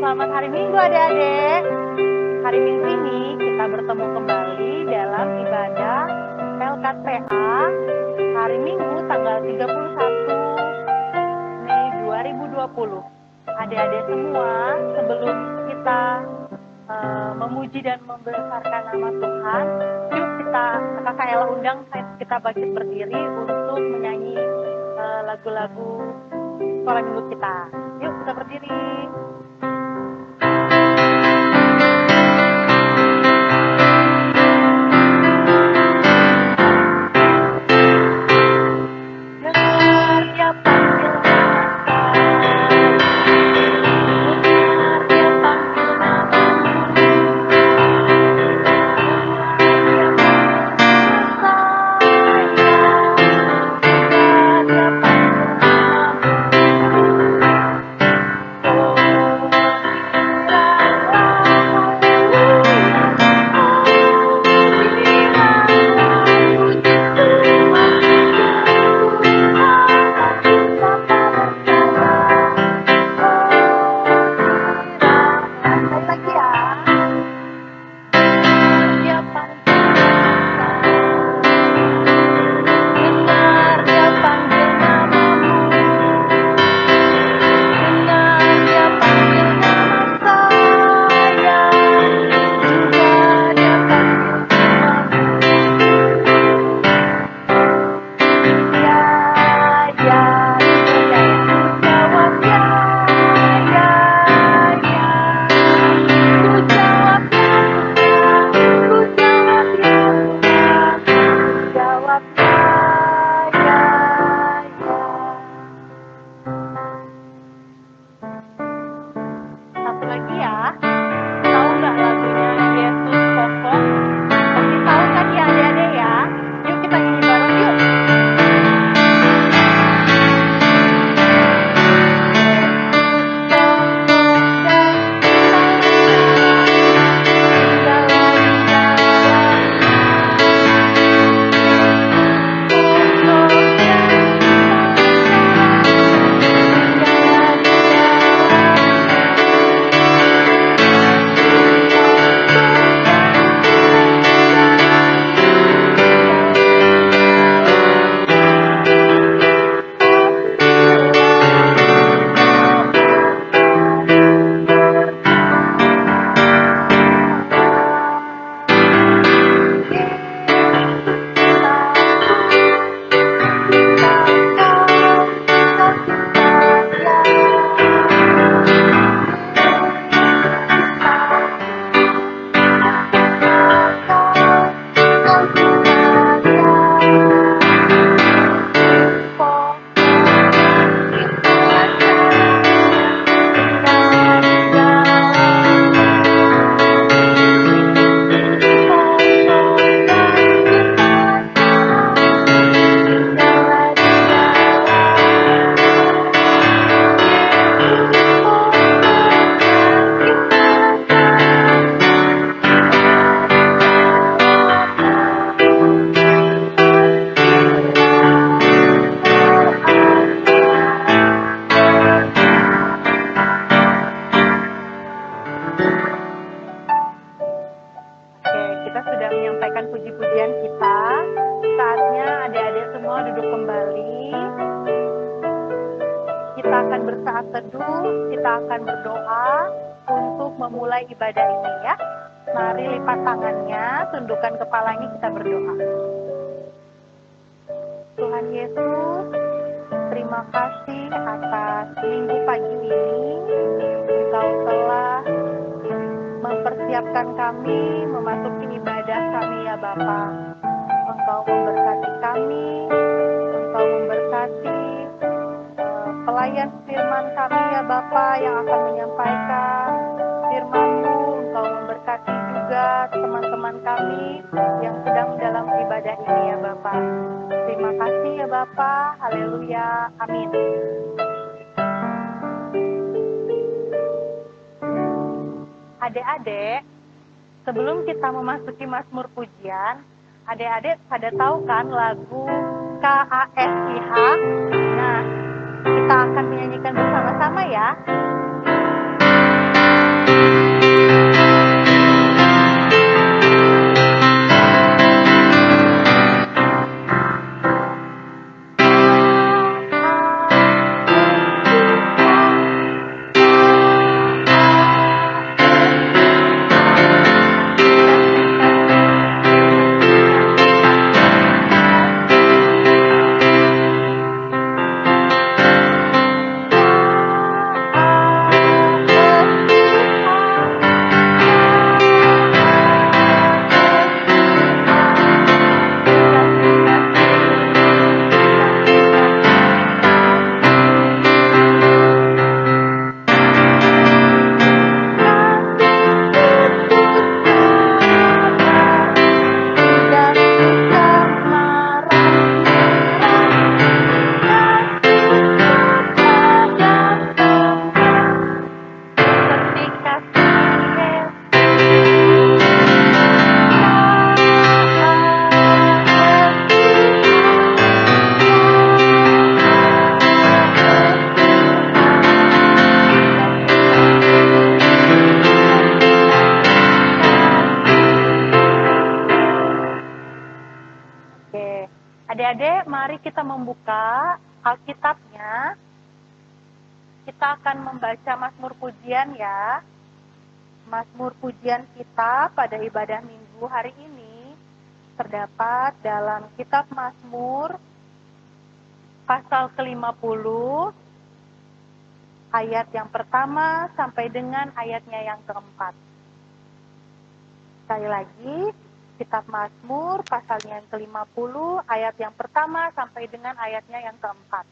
Selamat hari Minggu adik-adik. Hari Minggu ini kita bertemu kembali dalam ibadah LKPA hari Minggu tanggal 31 Mei 2020. Adik-adik semua, sebelum kita memuji dan membesarkan nama Tuhan, yuk kakak Ella undang kita bangkit berdiri untuk menyanyi lagu-lagu sekolah minggu kita. Yuk kita berdiri. Kita sudah menyampaikan puji-pujian kita. Saatnya adik-adik semua duduk kembali. Kita akan bersaat teduh, kita akan berdoa untuk memulai ibadah ini ya. Mari lipat tangannya, tundukkan kepalanya, kita berdoa. Tuhan Yesus, terima kasih atas minggu pagi ini. Engkau telah mempersiapkan kami memasuki ibadah kami ya Bapa. Engkau memberkati kami, Engkau memberkati pelayan firman kami ya Bapa yang akan menyampaikan firman-Mu. Engkau memberkati juga teman-teman kami yang sedang dalam ibadah ini ya Bapa. Terima kasih ya Bapa. Haleluya. Amin. Adik-adik, sebelum kita memasuki Mazmur Pujian, adik-adik pada tahu kan lagu KASIH? Nah, kita akan menyanyikan bersama-sama ya. Adik-adik, mari kita membuka Alkitabnya. Kita akan membaca Mazmur Pujian ya. Mazmur Pujian kita pada ibadah Minggu hari ini terdapat dalam kitab Mazmur pasal ke-50 ayat yang pertama sampai dengan ayatnya yang keempat. Sekali lagi, kitab Mazmur pasalnya yang ke-50 ayat yang pertama sampai dengan ayatnya yang keempat.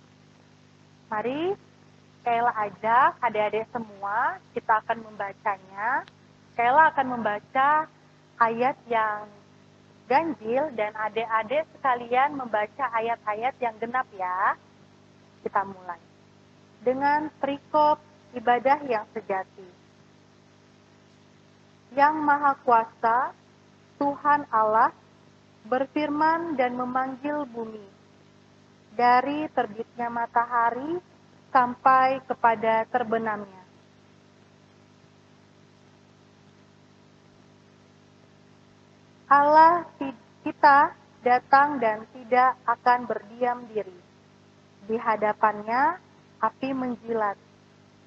Mari Kayla ajak adik-adik semua, kita akan membacanya. Kayla akan membaca ayat yang ganjil dan adik-adik sekalian membaca ayat-ayat yang genap ya. Kita mulai dengan perikop ibadah yang sejati. Yang Maha Kuasa, Tuhan Allah berfirman dan memanggil bumi. Dari terbitnya matahari sampai kepada terbenamnya. Allah kita datang dan tidak akan berdiam diri. Di hadapannya api menjilat.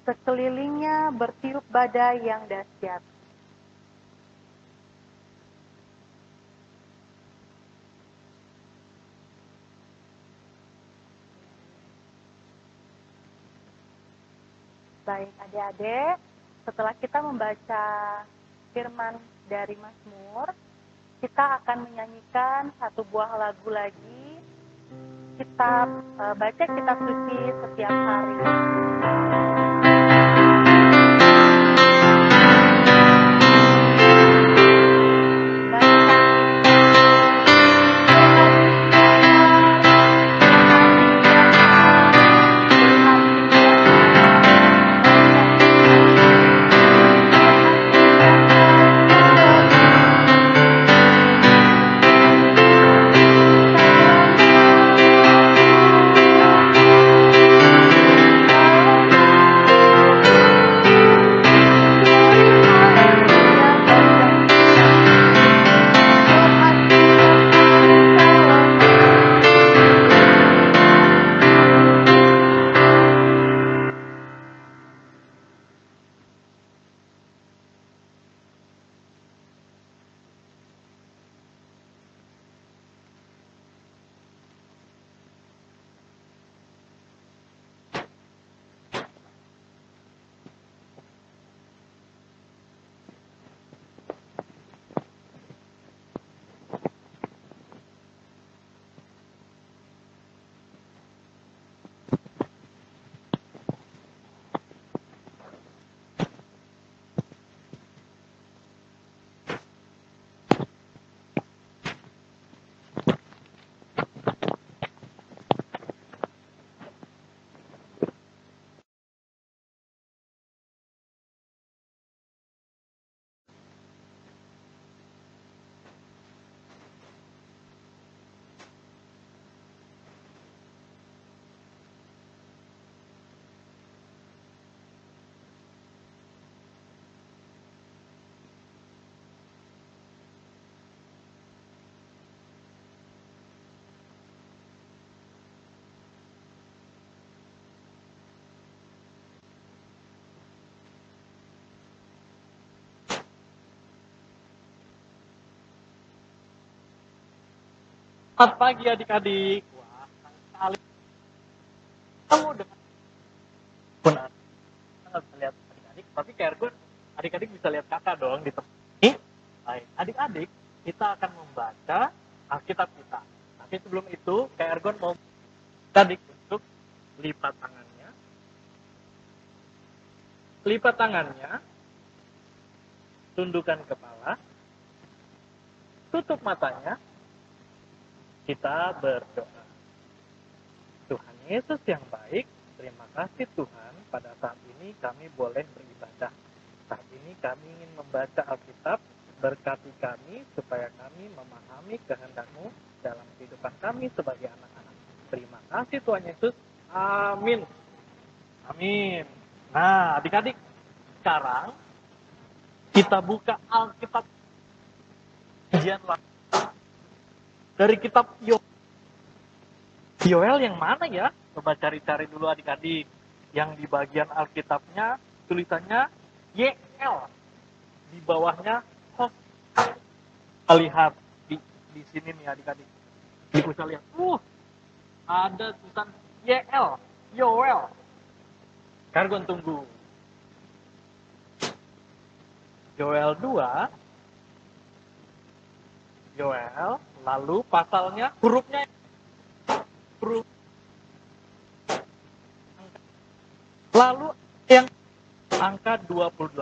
Sekelilingnya bertiup badai yang dahsyat. Baik adik-adik, setelah kita membaca firman dari Mazmur, kita akan menyanyikan satu buah lagu lagi. Kita baca kitab suci setiap hari. Selamat pagi adik-adik. Wah, senang sekali. Kamu dengan pun nggak bisa lihat adik-adik, tapi kayak Ergun, adik-adik bisa lihat kakak dong di tempat ini. Baik, adik-adik, kita akan membaca Alkitab kita. Tapi sebelum itu, kayak Ergun mau adik untuk lipat tangannya. Lipat tangannya, tundukkan kepala, tutup matanya, kita berdoa. Tuhan Yesus yang baik, terima kasih Tuhan, pada saat ini kami boleh beribadah. Saat ini kami ingin membaca Alkitab, berkati kami supaya kami memahami kehendak-Mu dalam kehidupan kami sebagai anak-anak. Terima kasih Tuhan Yesus. Amin. Amin. Nah, adik-adik, sekarang kita buka Alkitab ujian dari kitab Yoel yang mana ya? Coba cari-cari dulu adik-adik. Yang di bagian Alkitabnya tulisannya YL. Di bawahnya Hos. Lihat di sini nih adik-adik. Bisa lihat. Ada tulisan YL. Yoel. Kargon tunggu. Yoel 2. Yoel. Lalu pasalnya hurufnya huruf. Lalu yang angka 28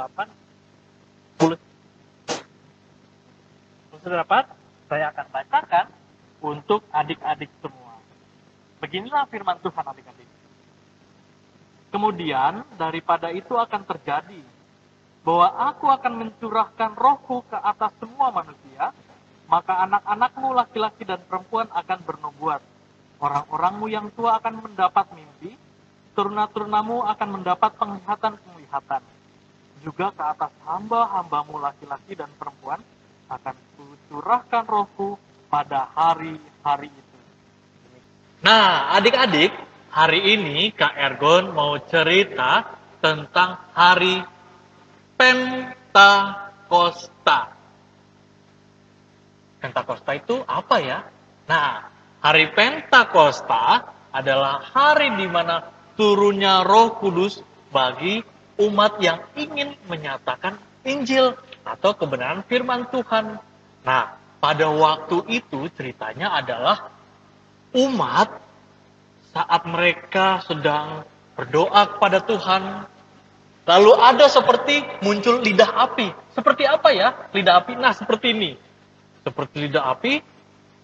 sudah dapat, saya akan bacakan untuk adik-adik semua. Beginilah firman Tuhan adik-adik. Kemudian daripada itu akan terjadi bahwa aku akan mencurahkan rohku ke atas semua manusia, maka anak-anakmu laki-laki dan perempuan akan bernubuat. Orang-orangmu yang tua akan mendapat mimpi, turuna-turunamu akan mendapat penglihatan-penglihatan. Juga ke atas hamba-hambamu laki-laki dan perempuan akan kucurahkan rohku pada hari-hari itu. Nah, adik-adik, hari ini Kak Ergon mau cerita tentang hari Pentakosta. Pentakosta itu apa ya? Nah, hari Pentakosta adalah hari di mana turunnya Roh Kudus bagi umat yang ingin menyatakan Injil atau kebenaran firman Tuhan. Nah, pada waktu itu ceritanya adalah umat saat mereka sedang berdoa kepada Tuhan, lalu ada seperti muncul lidah api. Seperti apa ya lidah api? Nah, seperti ini. Seperti lidah api,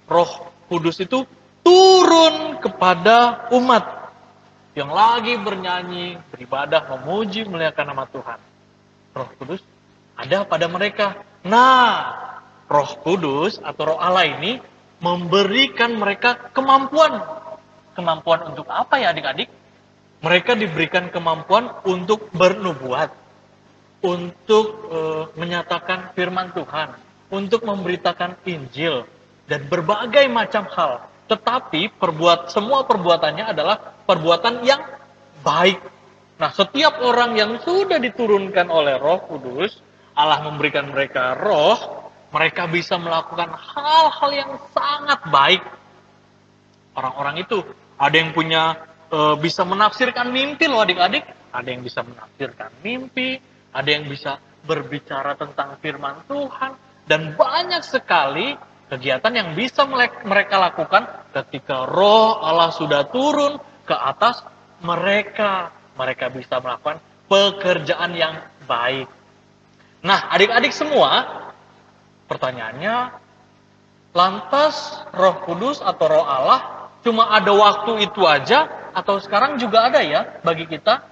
Roh Kudus itu turun kepada umat yang lagi bernyanyi, beribadah, memuji, memuliakan nama Tuhan. Roh Kudus ada pada mereka. Nah, Roh Kudus atau Roh Allah ini memberikan mereka kemampuan. Kemampuan untuk apa ya adik-adik? Mereka diberikan kemampuan untuk bernubuat, untuk menyatakan firman Tuhan, untuk memberitakan Injil, dan berbagai macam hal. Tetapi semua perbuatannya adalah perbuatan yang baik. Nah, setiap orang yang sudah diturunkan oleh Roh Kudus, Allah memberikan mereka roh, mereka bisa melakukan hal-hal yang sangat baik. Orang-orang itu ada yang bisa menafsirkan mimpi loh adik-adik. Ada yang bisa menafsirkan mimpi, ada yang bisa berbicara tentang firman Tuhan, dan banyak sekali kegiatan yang bisa mereka lakukan ketika Roh Allah sudah turun ke atas mereka. Mereka bisa melakukan pekerjaan yang baik. Nah, adik-adik semua, pertanyaannya, lantas Roh Kudus atau Roh Allah cuma ada waktu itu aja atau sekarang juga ada ya bagi kita?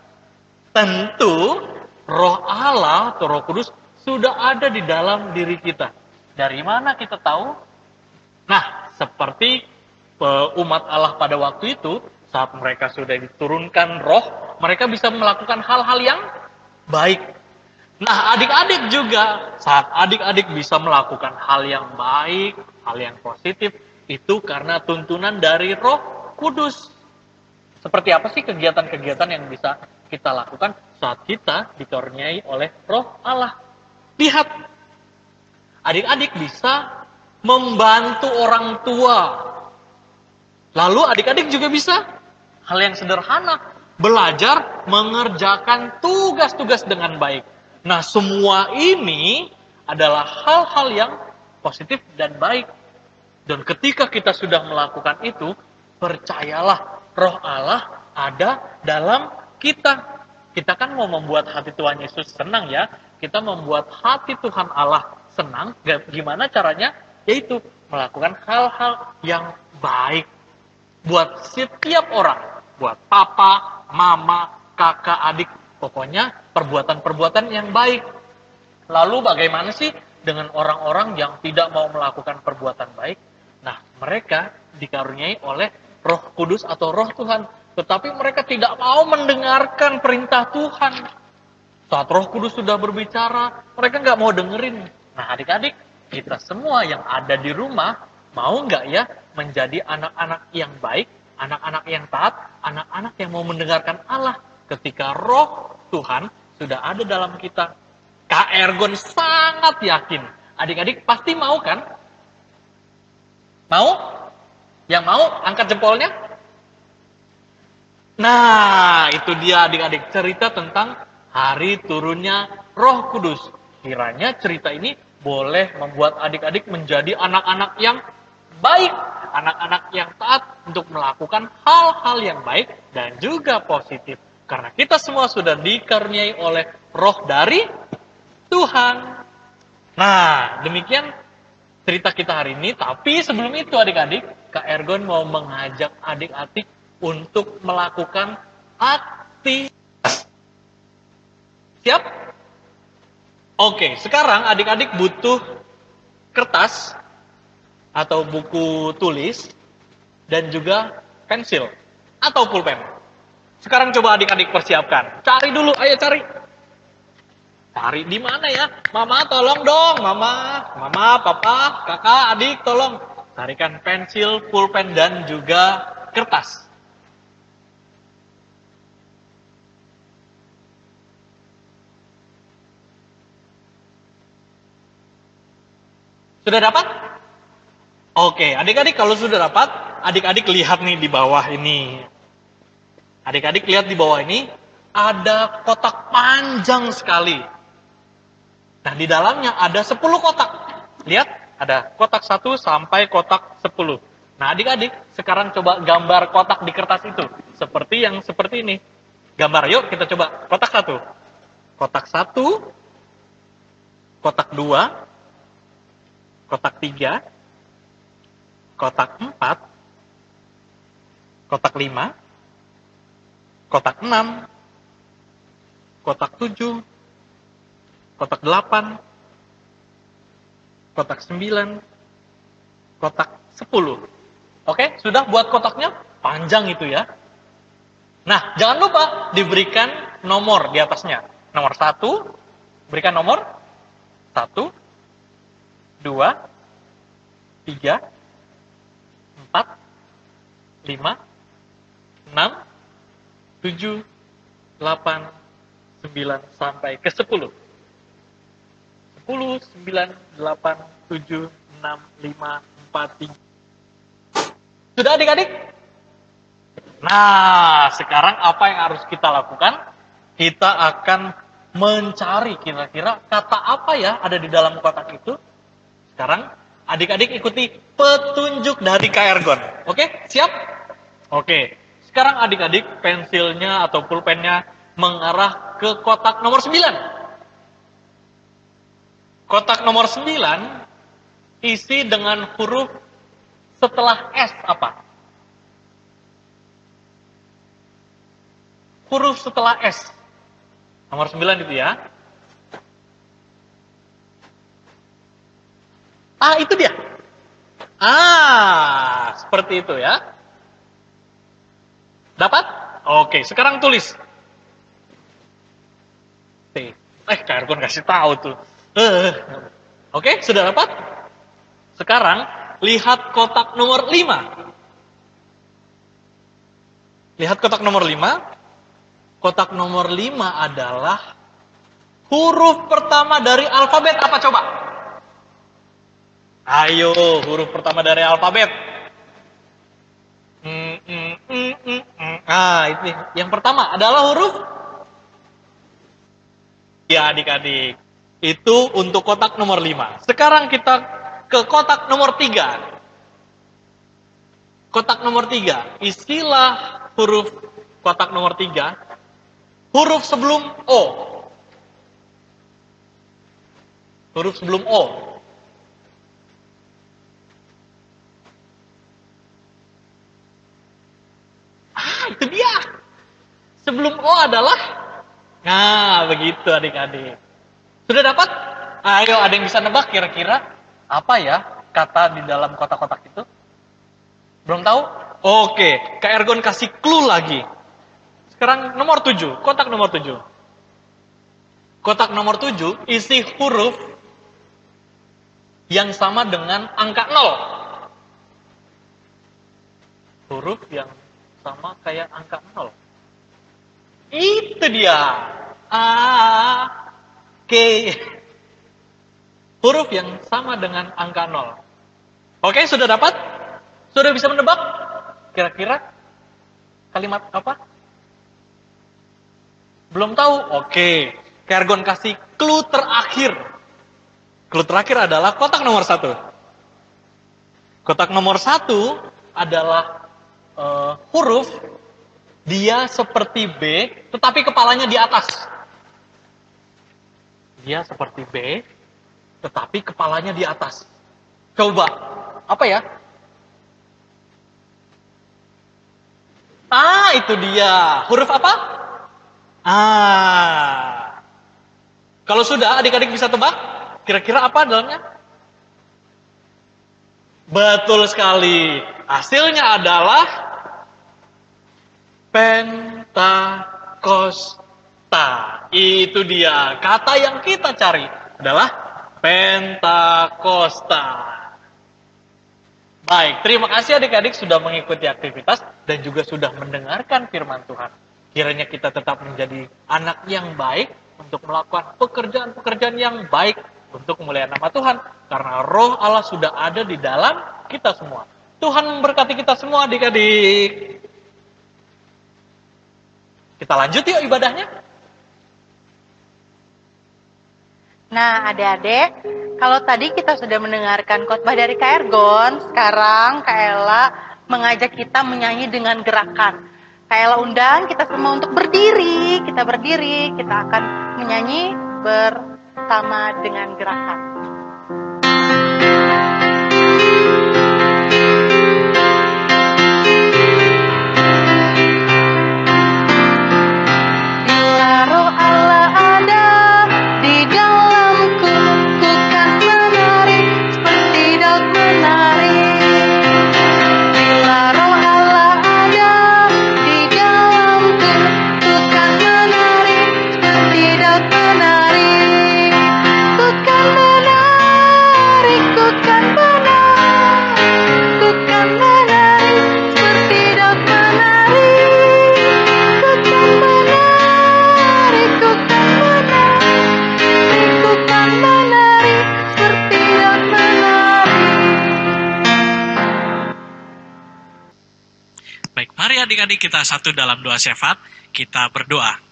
Tentu Roh Allah atau Roh Kudus sudah ada di dalam diri kita. Dari mana kita tahu? Nah, seperti umat Allah pada waktu itu, saat mereka sudah diturunkan roh, mereka bisa melakukan hal-hal yang baik. Nah, adik-adik juga, saat adik-adik bisa melakukan hal yang baik, hal yang positif, itu karena tuntunan dari Roh Kudus. Seperti apa sih kegiatan-kegiatan yang bisa kita lakukan saat kita dikaruniai oleh Roh Allah? Lihat, adik-adik bisa membantu orang tua Lalu adik-adik juga bisa hal yang sederhana, belajar mengerjakan tugas-tugas dengan baik. Nah, semua ini adalah hal-hal yang positif dan baik. Dan ketika kita sudah melakukan itu, percayalah Roh Allah ada dalam kita. Kita kan mau membuat hati Tuhan Yesus senang ya. Kita membuat hati Tuhan Allah senang. Gimana caranya? Yaitu melakukan hal-hal yang baik. Buat setiap orang. Buat papa, mama, kakak, adik. Pokoknya perbuatan-perbuatan yang baik. Lalu bagaimana sih dengan orang-orang yang tidak mau melakukan perbuatan baik? Nah, mereka dikaruniai oleh Roh Kudus atau Roh Tuhan. Tetapi mereka tidak mau mendengarkan perintah Tuhan. Saat Roh Kudus sudah berbicara, mereka nggak mau dengerin. Nah, adik-adik, kita semua yang ada di rumah, mau nggak ya menjadi anak-anak yang baik, anak-anak yang taat, anak-anak yang mau mendengarkan Allah ketika Roh Tuhan sudah ada dalam kita. Kak Ergon sangat yakin. Adik-adik pasti mau kan? Mau? Yang mau angkat jempolnya? Nah, itu dia adik-adik cerita tentang hari turunnya Roh Kudus. Kiranya cerita ini boleh membuat adik-adik menjadi anak-anak yang baik, anak-anak yang taat untuk melakukan hal-hal yang baik dan juga positif. Karena kita semua sudah dikaruniai oleh Roh dari Tuhan. Nah, demikian cerita kita hari ini. Tapi sebelum itu adik-adik, Kak Ergon mau mengajak adik-adik untuk melakukan aktivitas. Siap? Oke, sekarang adik-adik butuh kertas atau buku tulis dan juga pensil atau pulpen. Sekarang coba adik-adik persiapkan. Cari dulu, ayo cari. Cari di mana ya? Mama tolong dong, mama, papa, kakak, adik tolong. Carikan pensil, pulpen dan juga kertas. Sudah dapat? Oke, adik-adik kalau sudah dapat, adik-adik lihat nih di bawah ini. Adik-adik lihat di bawah ini, ada kotak panjang sekali. Nah, di dalamnya ada 10 kotak. Lihat, ada kotak 1 sampai kotak 10. Nah, adik-adik, sekarang coba gambar kotak di kertas itu. Seperti ini. Gambar, yuk kita coba. Kotak 1. Kotak 1, kotak 2, kotak 3, kotak 4, kotak 5, kotak 6, kotak 7, kotak 8, kotak 9, kotak 10. Oke, sudah buat kotaknya? Panjang itu ya. Nah, jangan lupa diberikan nomor di atasnya. Nomor 1, berikan nomor 1, 2, 3, 4, 5, 6, 7, 8, 9, sampai ke 10. 10, 9, 8, 7, 6, 5, 4, 3. Sudah adik-adik? Nah, sekarang apa yang harus kita lakukan? Kita akan mencari kira-kira kata apa ya ada di dalam kotak itu. Sekarang adik-adik ikuti petunjuk dari Kak Ergon. Oke, siap? Oke, sekarang adik-adik pensilnya atau pulpennya mengarah ke kotak nomor 9. Kotak nomor 9 isi dengan huruf setelah S apa? Huruf setelah S. Nomor 9 itu ya. Ah, itu dia. Ah, seperti itu ya. Dapat? Oke, sekarang tulis. T. Kak Ergon kasih tahu tuh. Oke, sudah dapat? Sekarang lihat kotak nomor 5. Lihat kotak nomor 5. Kotak nomor 5 adalah huruf pertama dari alfabet apa coba? Ayo, huruf pertama dari alfabet. Nah, ini yang pertama adalah huruf. Ya adik-adik, itu untuk kotak nomor 5. Sekarang kita ke kotak nomor 3. Kotak nomor 3, istilah huruf kotak nomor 3, huruf sebelum O. Huruf sebelum O. Itu dia. Sebelum O adalah, nah begitu adik-adik. Sudah dapat? Ayo, ada yang bisa nebak kira-kira apa ya kata di dalam kotak-kotak itu? Belum tahu? Oke, Kak Ergon kasih clue lagi. Sekarang nomor 7, kotak nomor 7. Kotak nomor 7 isi huruf yang sama dengan angka 0. Huruf yang sama kayak angka 0. Itu dia. A, K. Huruf yang sama dengan angka 0. Oke, sudah dapat? Sudah bisa menebak? Kira-kira kalimat apa? Belum tahu? Oke. Kergon kasih clue terakhir. Clue terakhir adalah kotak nomor 1. Kotak nomor 1 adalah huruf dia seperti B, tetapi kepalanya di atas. Dia seperti B, tetapi kepalanya di atas. Coba, apa ya? Ah, itu dia. Huruf apa? Ah. Kalau sudah, adik-adik bisa tebak? Kira-kira apa dalamnya? Betul sekali. Hasilnya adalah Pentakosta. Itu dia. Kata yang kita cari adalah Pentakosta. Baik, terima kasih adik-adik sudah mengikuti aktivitas dan juga sudah mendengarkan firman Tuhan. Kiranya kita tetap menjadi anak yang baik untuk melakukan pekerjaan-pekerjaan yang baik untuk kemuliaan nama Tuhan. Karena roh Allah sudah ada di dalam kita semua. Tuhan memberkati kita semua adik-adik. Kita lanjut yuk ibadahnya. Nah, adik-adik, kalau tadi kita sudah mendengarkan khotbah dari Kak Ergon, sekarang Kak Ella mengajak kita menyanyi dengan gerakan. Kak Ella undang kita semua untuk berdiri. Kita berdiri, kita akan menyanyi bersama dengan gerakan. Mari adik-adik kita satu dalam doa syafaat, kita berdoa.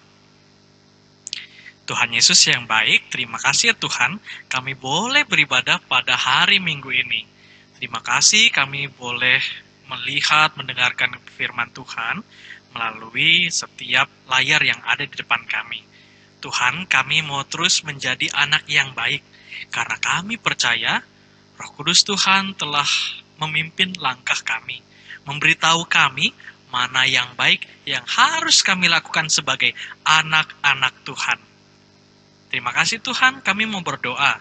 Tuhan Yesus yang baik, terima kasih ya Tuhan, kami boleh beribadah pada hari Minggu ini. Terima kasih kami boleh melihat, mendengarkan firman Tuhan melalui setiap layar yang ada di depan kami. Tuhan, kami mau terus menjadi anak yang baik, karena kami percaya Roh Kudus Tuhan telah memimpin langkah kami, memberitahu kami mana yang baik yang harus kami lakukan sebagai anak-anak Tuhan. Terima kasih Tuhan, kami mau berdoa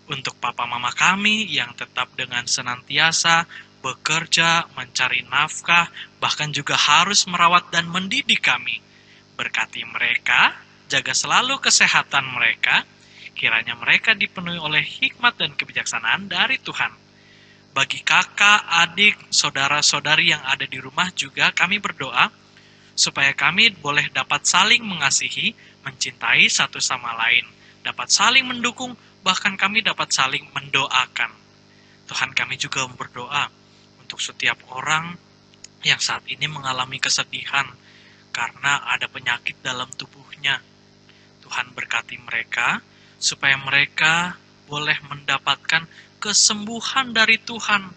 untuk papa mama kami yang tetap dengan senantiasa bekerja, mencari nafkah, bahkan juga harus merawat dan mendidik kami. Berkati mereka, jaga selalu kesehatan mereka, kiranya mereka dipenuhi oleh hikmat dan kebijaksanaan dari Tuhan. Bagi kakak, adik, saudara-saudari yang ada di rumah juga kami berdoa supaya kami boleh dapat saling mengasihi, mencintai satu sama lain, dapat saling mendukung, bahkan kami dapat saling mendoakan. Tuhan, kami juga berdoa untuk setiap orang yang saat ini mengalami kesedihan, karena ada penyakit dalam tubuhnya. Tuhan berkati mereka, supaya mereka boleh mendapatkan kesembuhan dari Tuhan.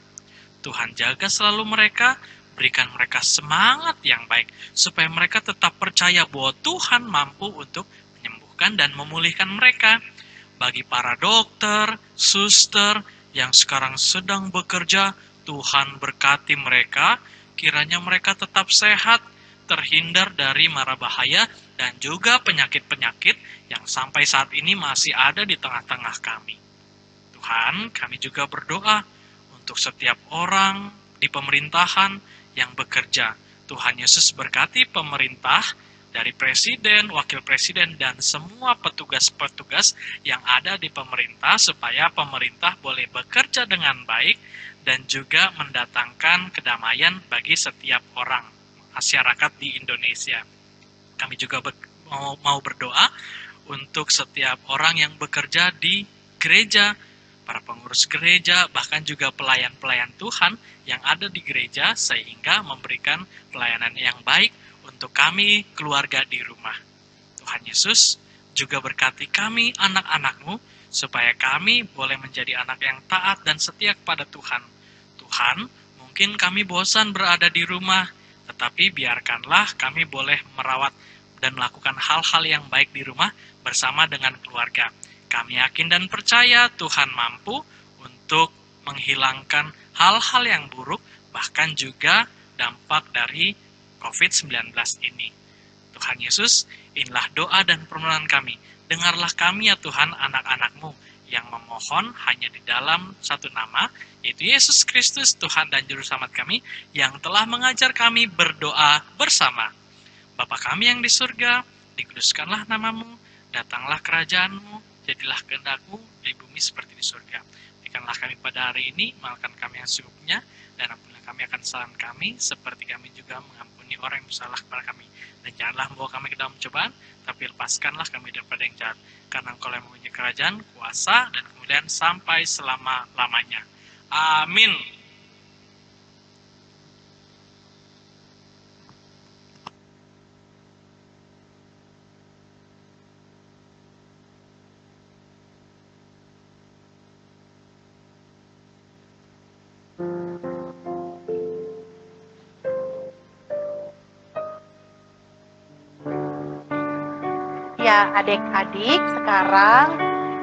Tuhan jaga selalu mereka, berikan mereka semangat yang baik, supaya mereka tetap percaya bahwa Tuhan mampu untuk menyembuhkan dan memulihkan mereka. Bagi para dokter, suster yang sekarang sedang bekerja, Tuhan berkati mereka, kiranya mereka tetap sehat, terhindar dari mara bahaya, dan juga penyakit-penyakit yang sampai saat ini masih ada di tengah-tengah kami. Tuhan, kami juga berdoa untuk setiap orang di pemerintahan yang bekerja. Tuhan Yesus berkati pemerintah, dari presiden, wakil presiden, dan semua petugas-petugas yang ada di pemerintah, supaya pemerintah boleh bekerja dengan baik dan juga mendatangkan kedamaian bagi setiap orang masyarakat di Indonesia. Kami juga mau berdoa untuk setiap orang yang bekerja di gereja, para pengurus gereja, bahkan juga pelayan-pelayan Tuhan yang ada di gereja, sehingga memberikan pelayanan yang baik untuk kami keluarga di rumah. Tuhan Yesus juga berkati kami anak-anak-Mu, supaya kami boleh menjadi anak yang taat dan setia kepada Tuhan. Tuhan, mungkin kami bosan berada di rumah, tetapi biarkanlah kami boleh merawat dan melakukan hal-hal yang baik di rumah bersama dengan keluarga. Kami yakin dan percaya Tuhan mampu untuk menghilangkan hal-hal yang buruk, bahkan juga dampak dari COVID-19 ini. Tuhan Yesus, inilah doa dan permohonan kami. Dengarlah kami ya Tuhan, anak-anak-Mu yang memohon hanya di dalam satu nama, yaitu Yesus Kristus, Tuhan dan Juru Selamat kami, yang telah mengajar kami berdoa bersama. Bapa kami yang di surga, dikuduskanlah nama-Mu, datanglah kerajaan-Mu, jadilah kehendak-Mu di bumi seperti di surga. Berikanlah kami pada hari ini, maafkan kami yang secukupnya, dan ampunilah kami akan kesalahan kami, seperti kami juga mengampuni orang yang bersalah kepada kami. Dan janganlah membawa kami ke dalam cobaan, tapi lepaskanlah kami daripada yang jahat. Karena Engkau yang mempunyai kerajaan, kuasa, dan kemudian sampai selama-lamanya. Amin. Ya, adik-adik, sekarang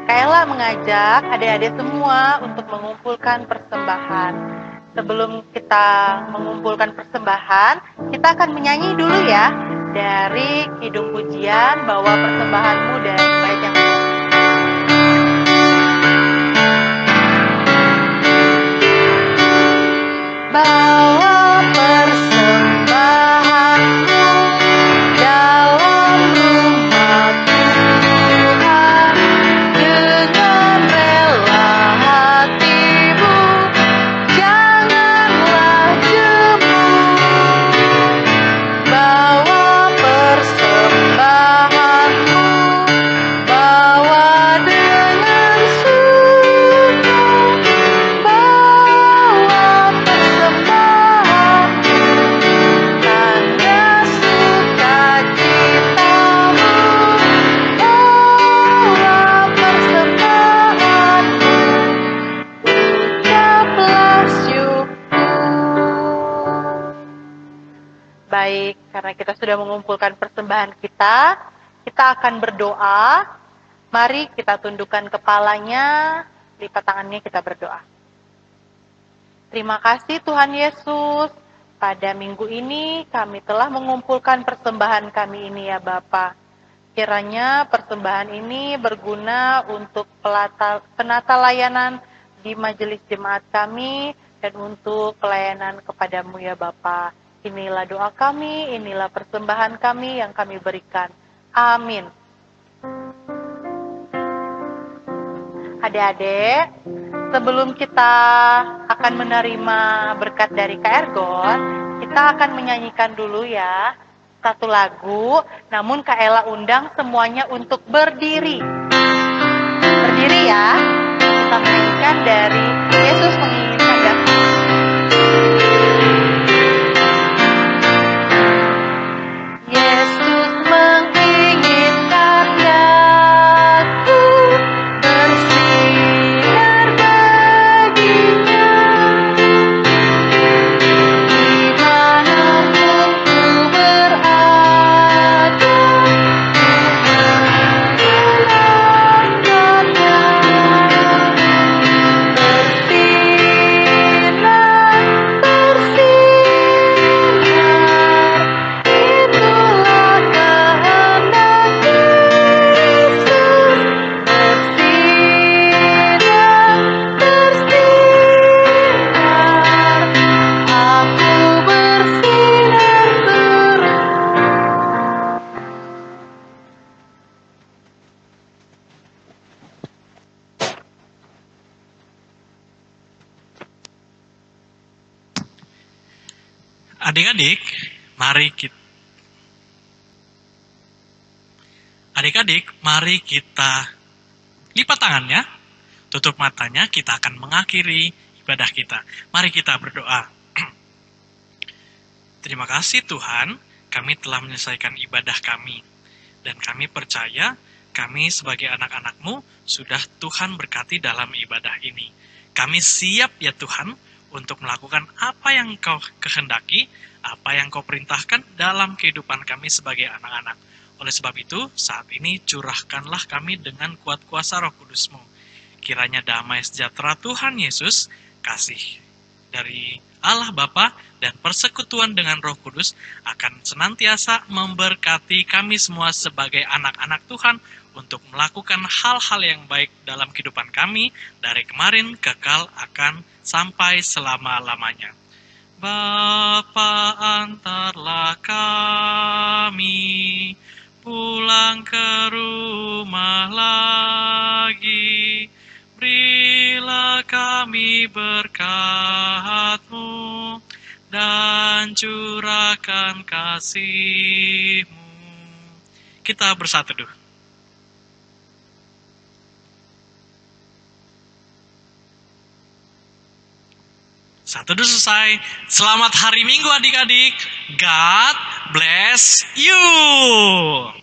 Kak Ella mengajak adik-adik semua untuk mengumpulkan persembahan. Sebelum kita mengumpulkan persembahan, kita akan menyanyi dulu ya dari Kidung Pujian, Bawa Persembahanmu dari bait yang bawa persembahanmu dalam rumah Tuhan dengan rela hatimu, janganlah jemu. Bawa persembahanmu, bawa dengan suka, bawa persembahanmu, tanda sukacitamu, bawa persembahanmu, ucaplah syukur. Baik, karena kita sudah mengumpulkan persembahan kita akan berdoa. Mari kita tundukkan kepalanya, lipat tangannya, kita berdoa. Terima kasih Tuhan Yesus, pada minggu ini kami telah mengumpulkan persembahan kami ini ya Bapa. Kiranya persembahan ini berguna untuk penata layanan di majelis jemaat kami dan untuk pelayanan kepadamu ya Bapa. Inilah doa kami, inilah persembahan kami yang kami berikan. Amin. Adik-adik, sebelum kita akan menerima berkat dari Kak Ergon, kita akan menyanyikan dulu ya satu lagu, namun Kak Ella undang semuanya untuk berdiri. Berdiri ya, kita menyanyikan dari Yesus menginginkan datang. Yesus Adik-adik, mari kita lipat tangannya, tutup matanya, kita akan mengakhiri ibadah kita. Mari kita berdoa. Terima kasih Tuhan, kami telah menyelesaikan ibadah kami. Dan kami percaya, kami sebagai anak-anak-Mu sudah Tuhan berkati dalam ibadah ini. Kami siap ya Tuhan, untuk melakukan apa yang Kau kehendaki, apa yang Kau perintahkan dalam kehidupan kami sebagai anak-anak. Oleh sebab itu, saat ini curahkanlah kami dengan kuat kuasa Roh Kudus-Mu. Kiranya damai sejahtera Tuhan Yesus, kasih dari Allah Bapa dan persekutuan dengan Roh Kudus akan senantiasa memberkati kami semua sebagai anak-anak Tuhan untuk melakukan hal-hal yang baik dalam kehidupan kami dari kemarin kekal akan sampai selama-lamanya. Bapa, antarlah kami pulang ke rumah lagi. Berilah kami berkat-Mu dan curahkan kasih-Mu. Kita bersatu dulu. Satu dulu selesai. Selamat hari Minggu adik-adik. God bless you.